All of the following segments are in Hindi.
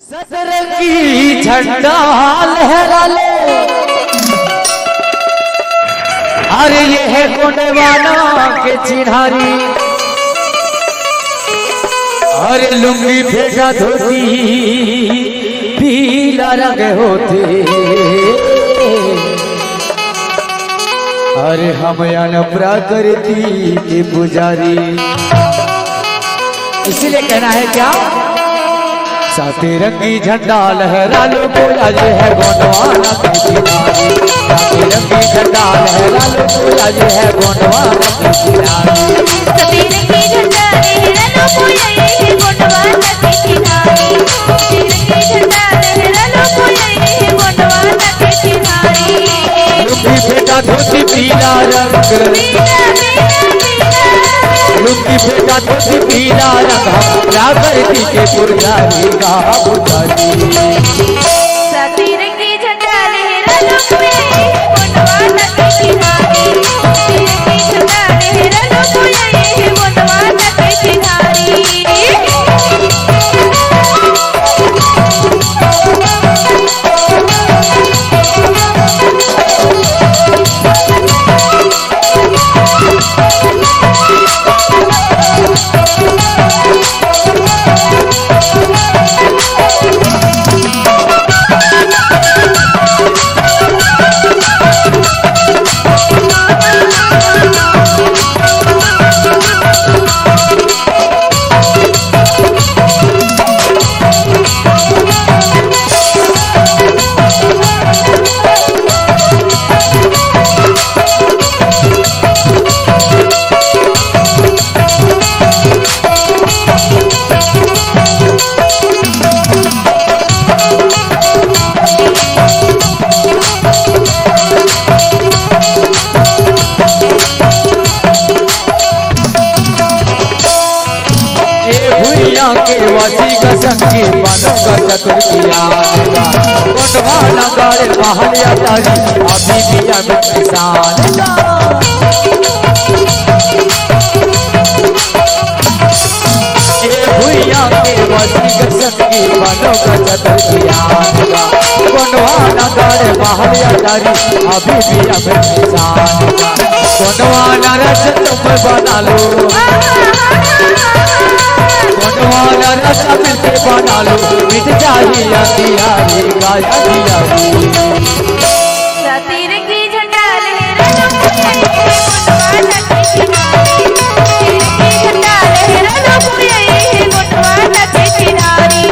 सतरंगी झंडा लहरा ले, अरे ये है गोंडवाना के चिन्हारी। अरे लुंगी भेजा धोती पीला रंग होते, अरे हम अन प्रकृति के पुजारी। इसीलिए कहना है क्या, सतरंगी झंडा लहरा लो बोला ये है गोंडवाना की चिन्हारी। सतरंगी झंडा लहरा लो बोला ये है गोंडवाना की चिन्हारी। सतरंगी झंडा लहरा लो बोला ये है गोंडवाना की चिन्हारी। सतरंगी झंडा लहरा लो बोला ये है गोंडवाना की चिन्हारी। लुंगी फेंका धोती पीला रंग, लुंगी फेंका धोती पीला रंग, प्रकृति के पुजारी का पुजारी। सतरंगी झंडा लहरा लो बोला ये है गोंडवाना की चिन्हारी। सतरंगी झंडा लहरा लो बोला ये है गोंडवाना की चिन्हारी। वासी का संगी बानों का चतुर्किया, गोंडवाना गाड़े महलिया तारी अभी भी अमित किसान। भूया के वासी का संगी बानों का चतुर्किया, गोंडवाना गाड़े महलिया तारी अभी भी अमित किसान। गोंडवाना रस तुम बना लो, गोंडवाना रस मिलके बना लो, मिट जाही अंधियारी गाया दियारी। सतरंगी झंडा लहरा लो बोला ये है गोंडवाना की चिन्हारी। सतरंगी झंडा लहरा लो बोला ये है गोंडवाना की चिन्हारी।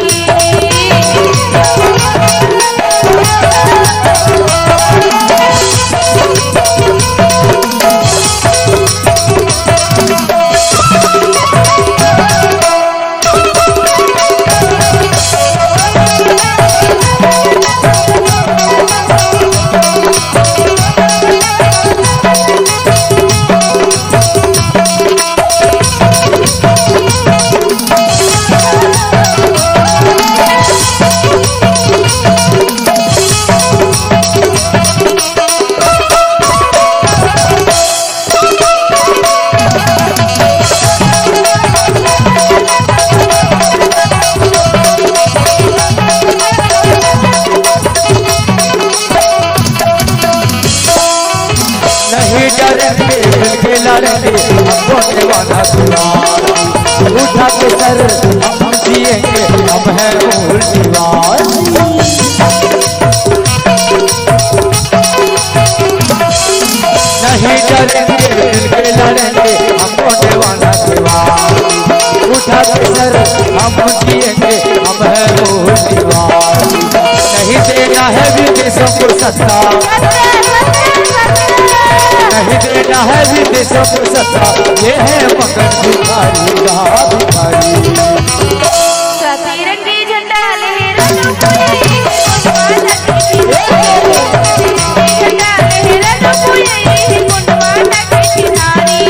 उठा के सर हम जिएंगे, हम हैं मूल निवासी। नहीं डरेंगे मिलके लड़ेंगे, हम गोंडवाना निवासी। उठा के सर हम जिएंगे, हम हैं मूल निवासी। नहीं देना है विदेशों को सत्ता, नहीं देना है विदेशों को सत्ता, ये है मगन भिखारी का भिखारी। सतरंगी झंडा लहरा लो बोला ये है गोंडवाना की चिन्हारी। सतरंगी झंडा लहरा लो बोला ये है गोंडवाना की चिन्हारी।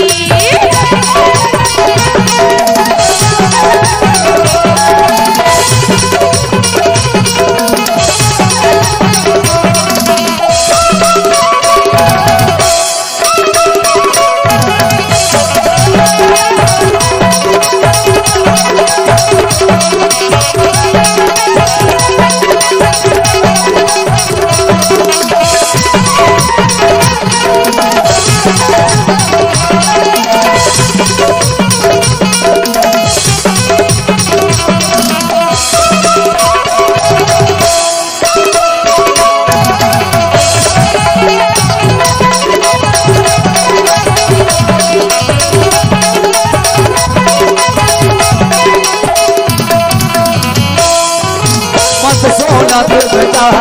सोना दिल बचाओ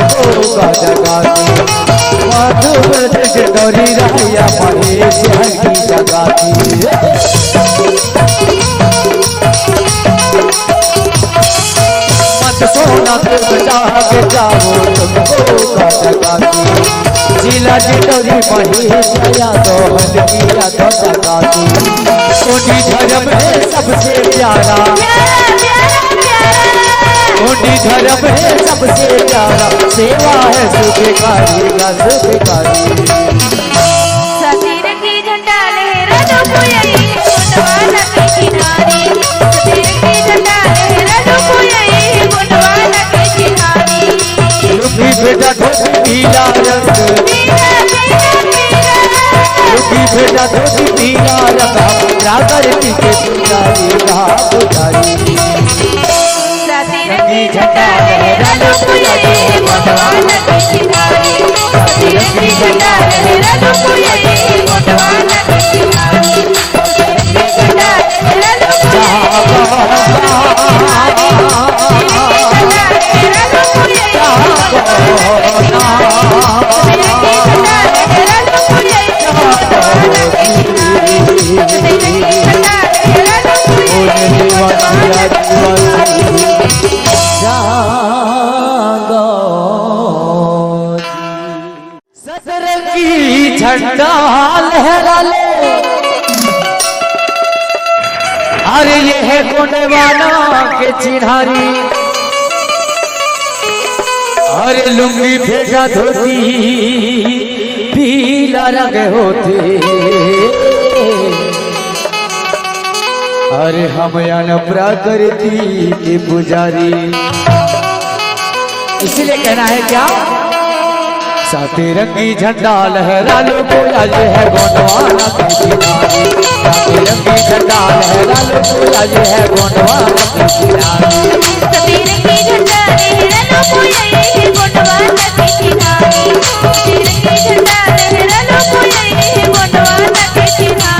तुमको जगाती मधुर डोरी रहिया महेश हल्की जगाती मत सोना दिल बचाओ तुमको जगाती जिला डोरी महेश या तो हल्की या तो जगाती कोटी धर्म है सबसे प्यारा कोटी धर्म है सबसे प्यारा सेवा है सुखकारी का सुखकारी सतीर की झंडा लहरा दो कोई गुणवाला के किनारे सतीर की झंडा लहरा दो कोई गुणवाला के किनारे लुकी बेटा धोती पीला रंग लुकी बेटा धोती पीला रंग रागर की के पुजारी का पुजारी सतीर की झंडा लहरा दो कोई गुणवाला के किनारे सतीर की झंडा लहरा दो कोई गुणवाला के किनारे झंडा लहरा दो सतरंगी झंडा लहरा ले अरे ये है गुणवाना के चिन्हारी अरे लुंगी भेजा धोती पीला रंग होते अरे हम यान प्रकृति के पुजारी इसलिए कहना है क्या सतरंगी झंडा लहरा लो बोला ये है गोंडवाना की किनारी सतरंगी झंडा लहरा लो बोला ये है गोंडवाना की किनारी सतीर की झंडा लहरा दो कोई